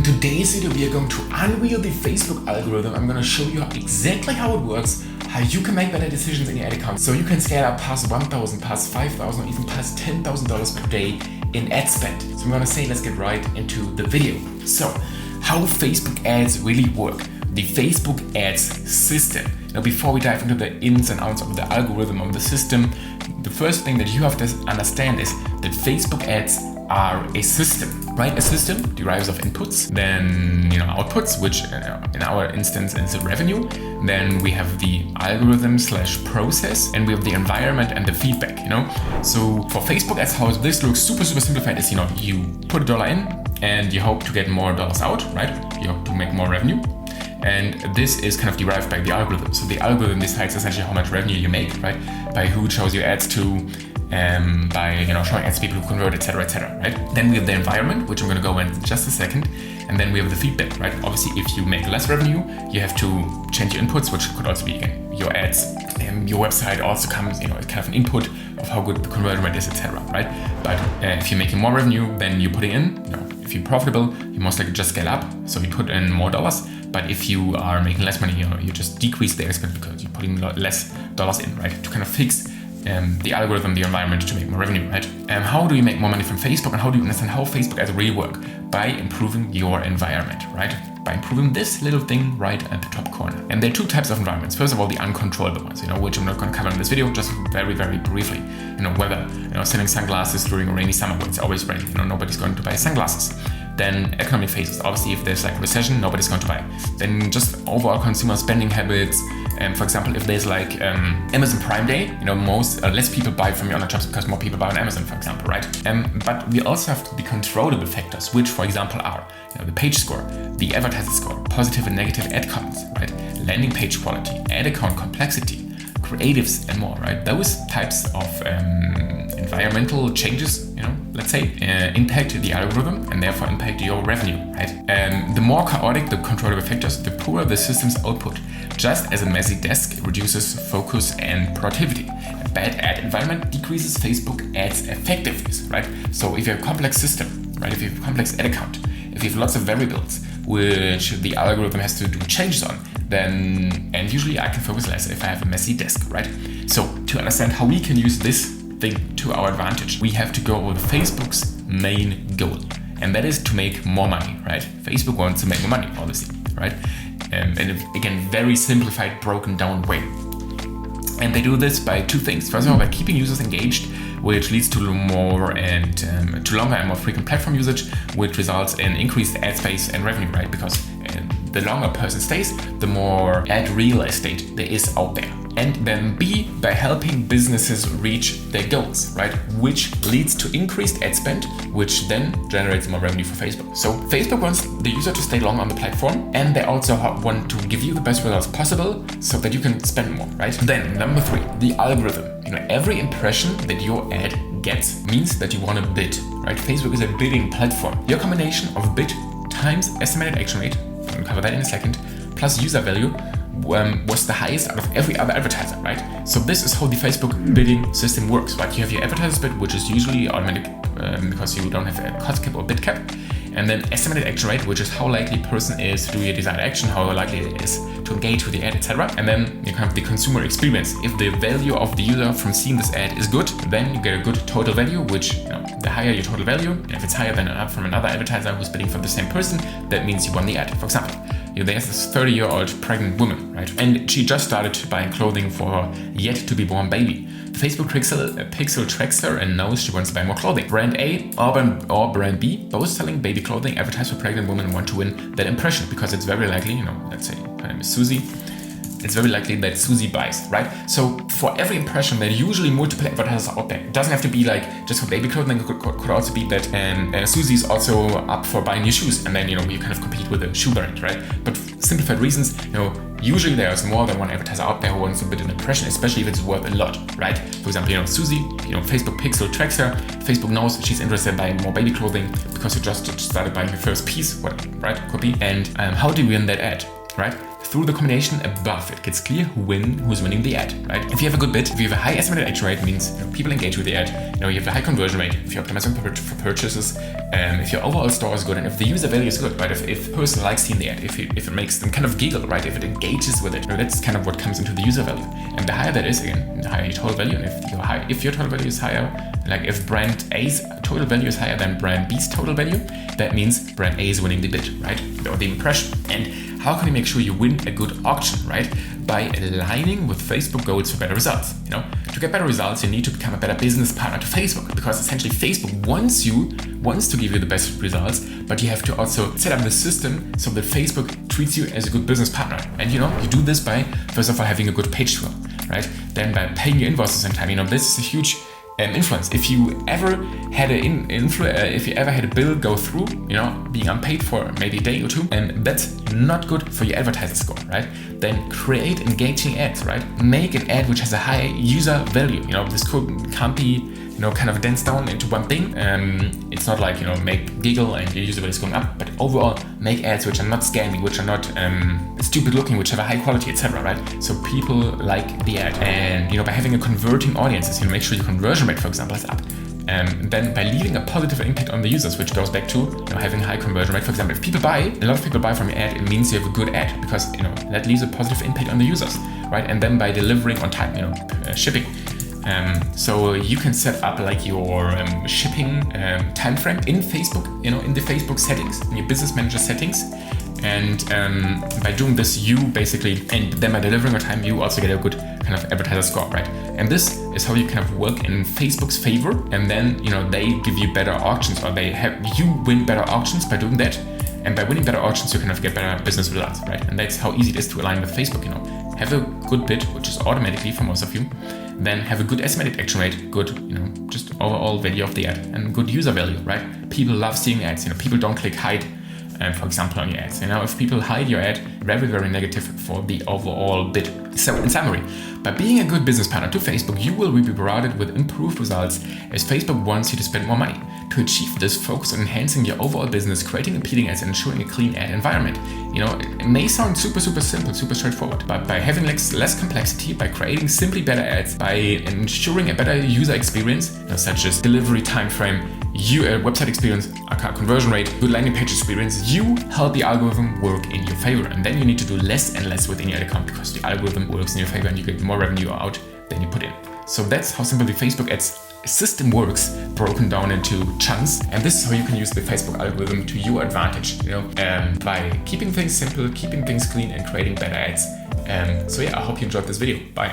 In today's video, we are going to unveil the Facebook algorithm. I'm going to show you exactly how it works, how you can make better decisions in your ad account, so you can scale up past $1,000, past $5,000, or even past $10,000 per day in ad spend. So I'm going to say, let's get right into the video. So, how Facebook ads really work. The Facebook ads system. Now, before we dive into the ins and outs of the algorithm of the system, the first thing that you have to understand is that Facebook ads are a system, right? A system derives of inputs, then outputs, which in our instance is revenue. Then we have the algorithm / process, and we have the environment and the feedback. So for Facebook ads, how this looks super simplified is you put $1 in and you hope to get more dollars out, right? You hope to make more revenue. And this is kind of derived by the algorithm. So the algorithm decides essentially how much revenue you make, right? By who it shows you ads to, by showing ads to people who convert, etc., right? Then we have the environment, which I'm going to go in just a second, and then we have the feedback, right? Obviously, if you make less revenue, you have to change your inputs, which could also be your ads. Your website also comes, kind of an input of how good the conversion rate is, etc., right? But if you're making more revenue, then you're putting in. If you're profitable, you most likely just scale up, so you put in more dollars. But if you are making less money, you just decrease the expense because you're putting less dollars in, right? To kind of fix the algorithm, the environment to make more revenue, right? How do you make more money from Facebook, and how do you understand how Facebook ads really work? By improving your environment, right? By improving this little thing right at the top corner. And there are two types of environments. First of all, the uncontrollable ones, which I'm not going to cover in this video, just very briefly. Whether selling sunglasses during a rainy summer when it's always raining, nobody's going to buy sunglasses. Then economic phases. Obviously, if there's like a recession, nobody's going to buy. Then just overall consumer spending habits. For example, if there's like Amazon Prime Day, less people buy from your online shops because more people buy on Amazon, for example, right? But we also have the controllable factors, which, for example, are the page score, the advertiser score, positive and negative ad comments, right? Landing page quality, ad account complexity, creatives, and more, right? Those types of environmental changes, let's say, impact the algorithm and therefore impact your revenue, right? The more chaotic the controllable factors, the poorer the system's output. Just as a messy desk reduces focus and productivity, a bad ad environment decreases Facebook ads effectiveness, right? So if you have a complex system, right? If you have a complex ad account, if you have lots of variables which the algorithm has to do changes on, and usually I can focus less if I have a messy desk, right? So to understand how we can use this thing to our advantage, we have to go over Facebook's main goal, and that is to make more money, right? Facebook wants to make more money, obviously, right? And again, very simplified, broken down way. And they do this by two things. First of all, by keeping users engaged, which leads to more and to longer and more frequent platform usage, which results in increased ad space and revenue, right? Because the longer a person stays, the more ad real estate there is out there. And then B, by helping businesses reach their goals, right? Which leads to increased ad spend, which then generates more revenue for Facebook. So Facebook wants the user to stay long on the platform, and they also want to give you the best results possible so that you can spend more, right? Then number 3, the algorithm. Every impression that your ad gets means that you want to bid, right? Facebook is a bidding platform. Your combination of bid times estimated action rate, I'm going to cover that in a second, plus user value was the highest out of every other advertiser, right? So this is how the Facebook bidding system works, right? You have your advertiser's bid, which is usually automatic because you don't have a cost cap or bid cap, and then estimated action rate, which is how likely a person is to do your desired action, how likely it is to engage with the ad, etc. And then you have the consumer experience. If the value of the user from seeing this ad is good, then you get a good total value, which the higher your total value, if it's higher than from another advertiser who's bidding for the same person, that means you won the ad. For example, there's this 30-year-old pregnant woman, right? And she just started buying clothing for her yet-to-be-born baby. The Facebook pixel tracks her and knows she wants to buy more clothing. Brand A or Brand B, both selling baby clothing, advertise for pregnant women, want to win that impression because it's very likely, let's say her name is Susie, it's very likely that Susie buys, right? So for every impression, there are usually multiple advertisers out there. It doesn't have to be like just for baby clothing. It could also be that Susie is also up for buying new shoes, and then you kind of compete with the shoe brand, right? But for simplified reasons, usually there's more than one advertiser out there who wants to bid an impression, especially if it's worth a lot, right? For example, Susie, Facebook pixel tracks her. Facebook knows she's interested in buying more baby clothing because she just started buying her first piece, right? Could be. And how do we win that ad, right? through the combination above, it gets clear who's winning the ad, right? If you have a good bid, if you have a high estimated action rate, means people engage with the ad, you have a high conversion rate, if you optimize for purchases, if your overall store is good, and if the user value is good, right? If a person likes seeing the ad, if it makes them kind of giggle, right? If it engages with it, that's kind of what comes into the user value. And the higher that is, again, the higher your total value. And if your total value is higher, like if brand A's total value is higher than brand B's total value, that means brand A is winning the bid, right? Or the impression. And how can you make sure you win a good auction, right? By aligning with Facebook goals for better results. To get better results, you need to become a better business partner to Facebook, because essentially Facebook wants to give you the best results, but you have to also set up the system so that Facebook treats you as a good business partner. And you do this by, first of all, having a good page flow, right? Then by paying your invoices on time. This is a huge influence. If you ever had a bill go through, being unpaid for maybe a day or two, and that's not good for your advertiser score, right? Then create engaging ads, right? Make an ad which has a high user value. This can't be kind of dense down into one thing. It's not like make giggle and your user value is going up, but overall make ads which are not scammy, which are not stupid looking, which have a high quality, etc. Right? So people like the ad, and by having a converting audiences, make sure your conversion rate, for example, is up. Then by leaving a positive impact on the users, which goes back to having a high conversion rate. For example, if a lot of people buy from your ad, it means you have a good ad, because that leaves a positive impact on the users, right? And then by delivering on time, shipping. So you can set up like your shipping time frame in Facebook, in the Facebook settings, in your business manager settings. And by doing this, you basically, and then by delivering on time, you also get a good kind of advertiser score, right? And this is how you kind of work in Facebook's favor. And then, they give you better auctions, or you win better auctions by doing that. And by winning better auctions, you kind of get better business results, right? And that's how easy it is to align with Facebook, Have a good bid, which is automatically for most of you. Then have a good estimated action rate, good, just overall value of the ad, and good user value, right? People love seeing ads. People don't click hide, for example, on your ads. If people hide your ad, very, very negative for the overall bid. So in summary, by being a good business partner to Facebook, you will be rewarded with improved results, as Facebook wants you to spend more money. To achieve this, focus on enhancing your overall business, creating appealing ads, and ensuring a clean ad environment. It may sound super, super simple, super straightforward, but by having less complexity, by creating simply better ads, by ensuring a better user experience, such as delivery time frame, website experience, conversion rate, good landing page experience, you help the algorithm work in your favor. And then you need to do less and less within your ad account, because the algorithm works in your favor and you get more revenue out than you put in. So that's how simple the Facebook ads system works, broken down into chunks. And this is how you can use the Facebook algorithm to your advantage, by keeping things simple, keeping things clean, and creating better ads. So yeah, I hope you enjoyed this video. Bye.